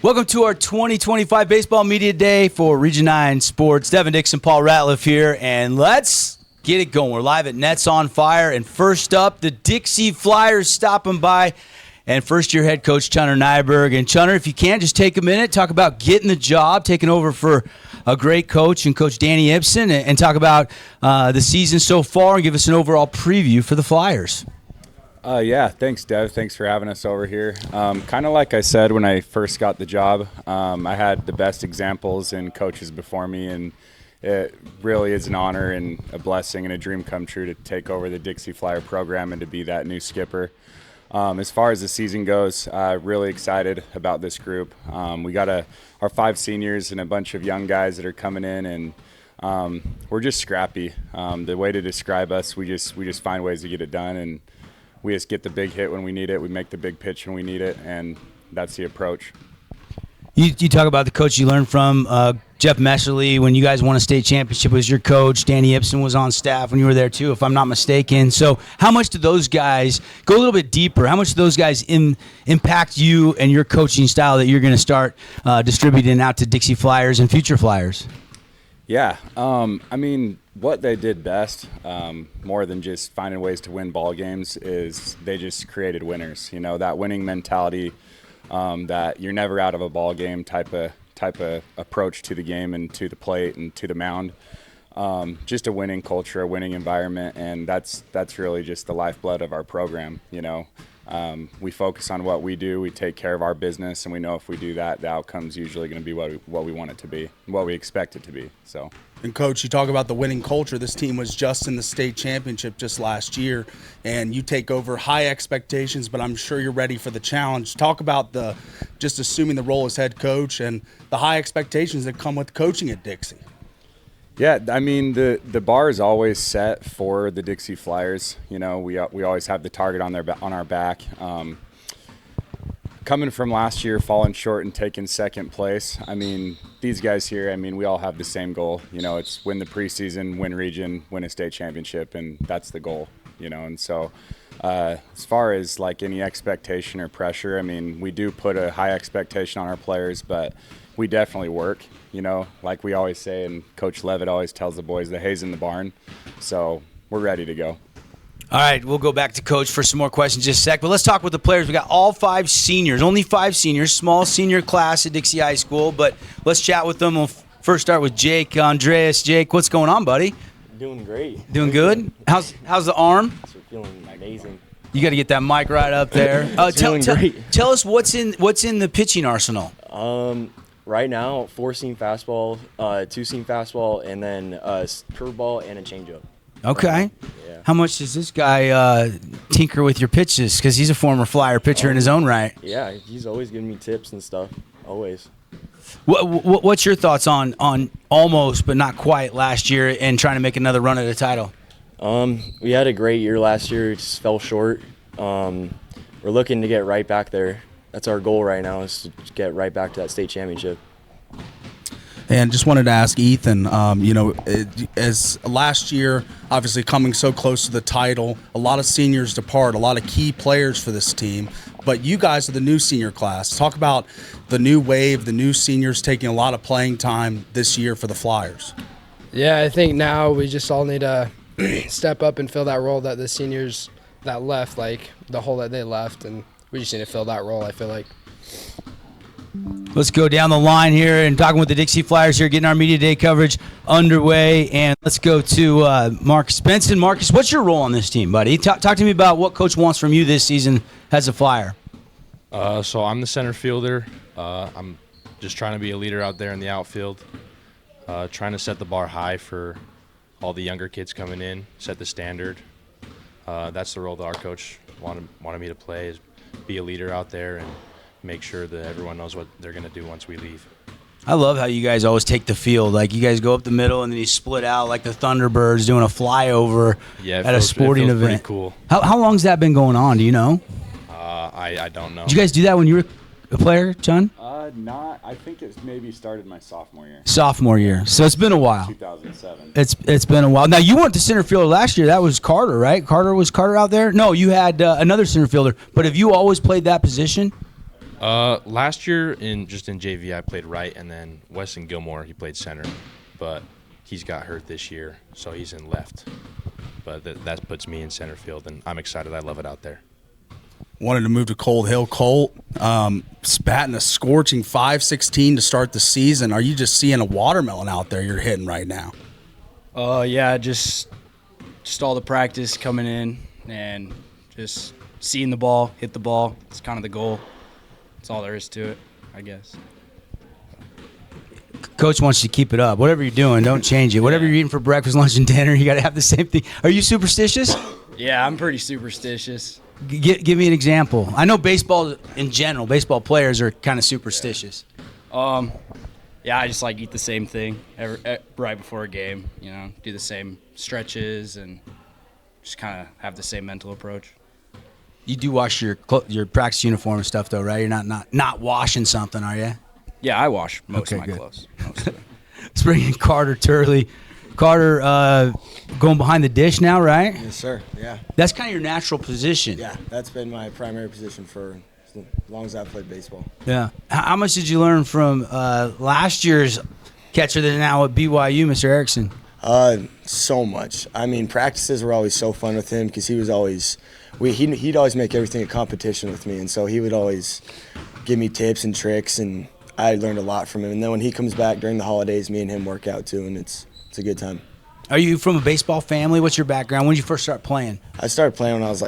Welcome to our 2025 Baseball Media Day for Region 9 Sports. Devin Dixon, Paul Ratliff here, and let's get it going. We're live at Nets on Fire, and first up, the Dixie Flyers stopping by, and first-year head coach Chunner Nyberg. And Chunner, if you can, just take a minute, talk about getting the job, taking over for a great coach and Coach Danny Ibsen, and talk about the season so far and give us an overall preview for the Flyers. Yeah, thanks, Dev. Thanks for having us over here. Kind of like I said when I first got the job, I had the best examples and coaches before me, and it really is an honor and a blessing and a dream come true to take over the Dixie Flyer program and to be that new skipper. As far as the season goes, really excited about this group. We got our 5 seniors and a bunch of young guys that are coming in, and we're just scrappy. The way to describe us, we just find ways to get it done, and we just get the big hit when we need it. We make the big pitch when we need it, and that's the approach. You talk about the coach you learned from, Jeff Messerly, when you guys won a state championship, was your coach. Danny Ibsen was on staff when you were there too, if I'm not mistaken. So how much do those guys, go a little bit deeper, how much do those guys impact you and your coaching style that you're going to start distributing out to Dixie Flyers and future Flyers? Yeah, I mean, what they did best, more than just finding ways to win ball games, is they just created winners. You know, that winning mentality, that you're never out of a ball game type of approach to the game and to the plate and to the mound. Just a winning culture, a winning environment, and that's really just the lifeblood of our program. You know, we focus on what we do, we take care of our business, and we know if we do that, the outcome's usually going to be what we want it to be, what we expect it to be. So. And, Coach, you talk about the winning culture. This team was just in the state championship just last year, and you take over high expectations, but I'm sure you're ready for the challenge. Talk about just assuming the role as head coach and the high expectations that come with coaching at Dixie. Yeah, I mean, the bar is always set for the Dixie Flyers. You know, we always have the target on our back. Coming from last year, falling short and taking second place, I mean, these guys here, I mean, we all have the same goal. You know, it's win the preseason, win region, win a state championship, and that's the goal, you know. And so as far as, like, any expectation or pressure, I mean, we do put a high expectation on our players, but we definitely work, you know, like we always say, and Coach Levitt always tells the boys, the hay's in the barn. So we're ready to go. All right, we'll go back to Coach for some more questions in just a sec, but let's talk with the players. We got all 5 seniors, only 5 seniors, small senior class at Dixie High School, but let's chat with them. We'll first start with Jake Andreas. Jake, what's going on, buddy? Doing great. Doing good? How's the arm? Feeling amazing. You got to get that mic right up there. Tell us what's in the pitching arsenal. Right now, 4-seam fastball, 2-seam fastball, and then a curveball and a changeup. Okay. Yeah. How much does this guy tinker with your pitches? Because he's a former Flyer pitcher in his own right. Yeah, he's always giving me tips and stuff. Always. What's your thoughts on almost but not quite last year and trying to make another run at a title? We had a great year last year. Just fell short. We're looking to get right back there. That's our goal right now, is to get right back to that state championship. And just wanted to ask Ethan, as last year, obviously coming so close to the title, a lot of seniors depart, a lot of key players for this team, but you guys are the new senior class. Talk about the new wave, the new seniors taking a lot of playing time this year for the Flyers. Yeah, I think now we just all need to step up and fill that role that the seniors that left, like the hole that they left, and we just need to fill that role, I feel like. Let's go down the line here and talking with the Dixie Flyers here, getting our Media Day coverage underway. And let's go to Marcus Benson. Marcus, what's your role on this team, buddy? Talk to me about what Coach wants from you this season as a Flyer. So I'm the center fielder. I'm just trying to be a leader out there in the outfield, trying to set the bar high for all the younger kids coming in, set the standard. That's the role that our coach wanted me to play, is be a leader out there and make sure that everyone knows what they're going to do once we leave. I love how you guys always take the field. Like, you guys go up the middle and then you split out like the Thunderbirds doing a flyover at a sporting event. Pretty cool. How long's that been going on? Do you know? I don't know. Did you guys do that when you were a player, John? I think it's maybe started my sophomore year. Sophomore year. So it's been a while. 2007. It's been a while. Now, you went to center field last year. That was Carter, right? Was Carter out there? No, you had another center fielder. But have you always played that position? Last year in JV, I played right, and then Weston Gilmore, he played center, but he's got hurt this year, so he's in left. But that puts me in center field, and I'm excited. I love it out there. Wanted to move to Cold Hill. Colt, batting a scorching .516 to start the season. Are you just seeing a watermelon out there you're hitting right now? Yeah, just all the practice coming in and just seeing the ball, hit the ball. It's kind of the goal. That's all there is to it, I guess. Coach wants you to keep it up. Whatever you're doing, don't change it. Whatever you're eating for breakfast, lunch, and dinner, you got to have the same thing. Are you superstitious? Yeah, I'm pretty superstitious. Give me an example. I know baseball in general, baseball players are kind of superstitious. Yeah, I just eat the same thing right before a game, do the same stretches and just kind of have the same mental approach. You do wash your practice uniform and stuff, though, right? You're not washing something, are you? Yeah, I wash most of my good. clothes. Most of it. Let's bring in Carter Turley. Carter, going behind the dish now, right? Yes, sir. Yeah. That's kind of your natural position. Yeah, that's been my primary position for as long as I've played baseball. Yeah. How much did you learn from last year's catcher that's now at BYU, Mr. Erickson? So much. I mean, practices were always so fun with him because he was always he'd always make everything a competition with me, and so he would always give me tips and tricks, and I learned a lot from him. And then when he comes back during the holidays, me and him work out too, and it's a good time. Are you from a baseball family? What's your background? When did you first start playing? I started playing when I was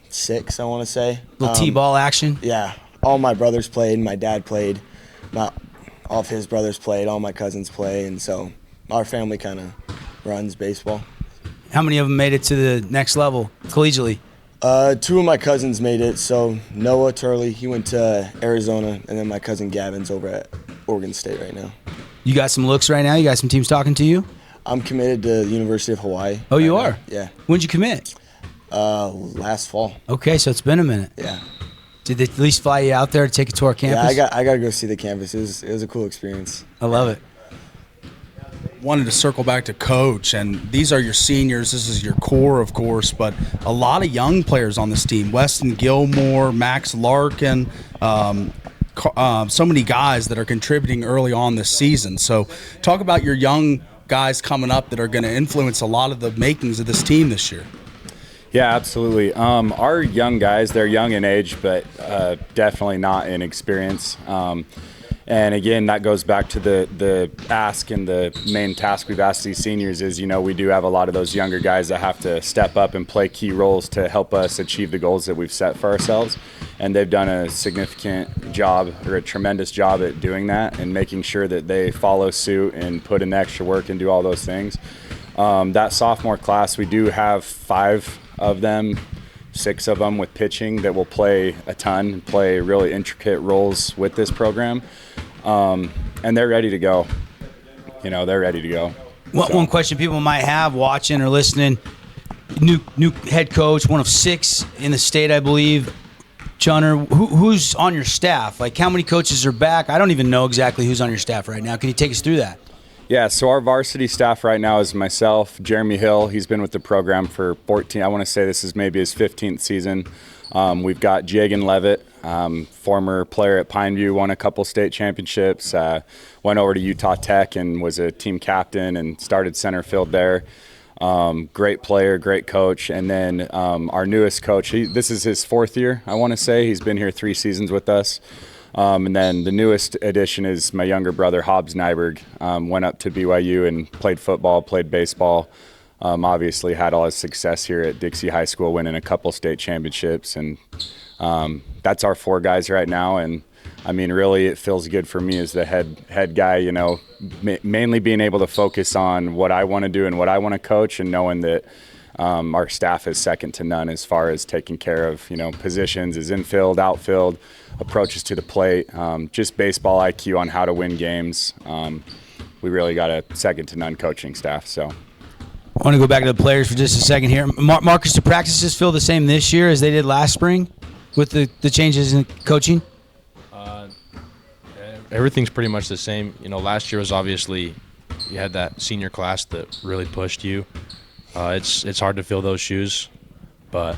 6, I want to say. Little T-ball action? Yeah. All my brothers played. My dad played. All of his brothers played. All my cousins play. And so our family kind of runs baseball. How many of them made it to the next level collegiately? 2 of my cousins made it. So Noah Turley, he went to Arizona. And then my cousin Gavin's over at Oregon State right now. You got some looks right now? You got some teams talking to you? I'm committed to the University of Hawaii. Oh, you right are? now. Yeah. When'd you commit? Last fall. Okay, so it's been a minute. Yeah. Did they at least fly you out there to take a tour of campus? Yeah, I got to go see the campus. It was a cool experience. I love it. Wanted to circle back to Coach, and these are your seniors. This is your core, of course, but a lot of young players on this team. Weston Gilmore, Max Larkin, so many guys that are contributing early on this season. So talk about your young guys coming up that are going to influence a lot of the makings of this team this year. Yeah, absolutely. Our young guys, they're young in age, but definitely not in experience. And again, that goes back to the ask and the main task we've asked these seniors is, we do have a lot of those younger guys that have to step up and play key roles to help us achieve the goals that we've set for ourselves. And they've done a significant job or a tremendous job at doing that and making sure that they follow suit and put in the extra work and do all those things. That sophomore class, we do have 5 of them, 6 of them with pitching that will play a ton, play really intricate roles with this program. And they're ready to go. They're ready to go. One question people might have watching or listening, new head coach, one of 6 in the state, I believe. Chunner, who's on your staff? How many coaches are back? I don't even know exactly who's on your staff right now. Can you take us through that? Yeah, so our varsity staff right now is myself, Jeremy Hill. He's been with the program for 14. I want to say this is maybe his 15th season. We've got Jagan Levitt, former player at Pineview, won a couple state championships, went over to Utah Tech and was a team captain and started center field there. Great player, great coach. And then our newest coach, this is his 4th year, I want to say. He's been here 3 seasons with us. And then the newest addition is my younger brother, Hobbs Nyberg. Went up to BYU and played football, played baseball. Obviously had all his success here at Dixie High School, winning a couple state championships. And that's our 4 guys right now. And, I mean, really it feels good for me as the head guy, mainly being able to focus on what I want to do and what I want to coach, and knowing that our staff is second to none as far as taking care of, positions as infield, outfield, approaches to the plate, just baseball IQ on how to win games. We really got a second to none coaching staff. So I want to go back to the players for just a second here. Marcus, do practices feel the same this year as they did last spring with the changes in coaching? Everything's pretty much the same. Last year was obviously you had that senior class that really pushed you. It's hard to fill those shoes, but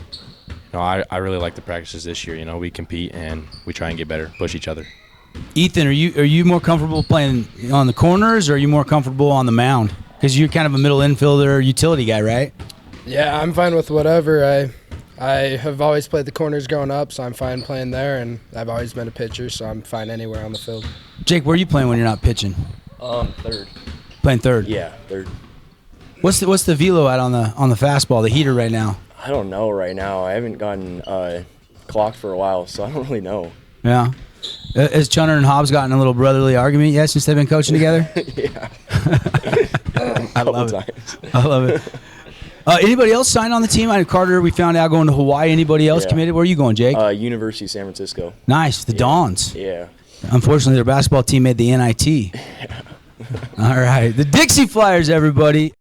no, I really like the practices this year. You know, we compete and we try and get better, push each other. Ethan, are you more comfortable playing on the corners, or are you more comfortable on the mound? Because you're kind of a middle infielder, utility guy, right? Yeah, I'm fine with whatever. I have always played the corners growing up, so I'm fine playing there, and I've always been a pitcher, so I'm fine anywhere on the field. Jake, where are you playing when you're not pitching? Third. Playing third. Yeah, third. What's the velo at on the fastball, the heater right now? I don't know right now. I haven't gotten clocked for a while, so I don't really know. Yeah. Has Chunner and Hobbs gotten a little brotherly argument yet since they've been coaching together? Yeah. I love it. I love it. Anybody else signed on the team? I know Carter, we found out, going to Hawaii. Anybody else committed? Where are you going, Jake? University of San Francisco. Nice. The Dons. Yeah. Unfortunately, their basketball team made the NIT. All right. The Dixie Flyers, everybody.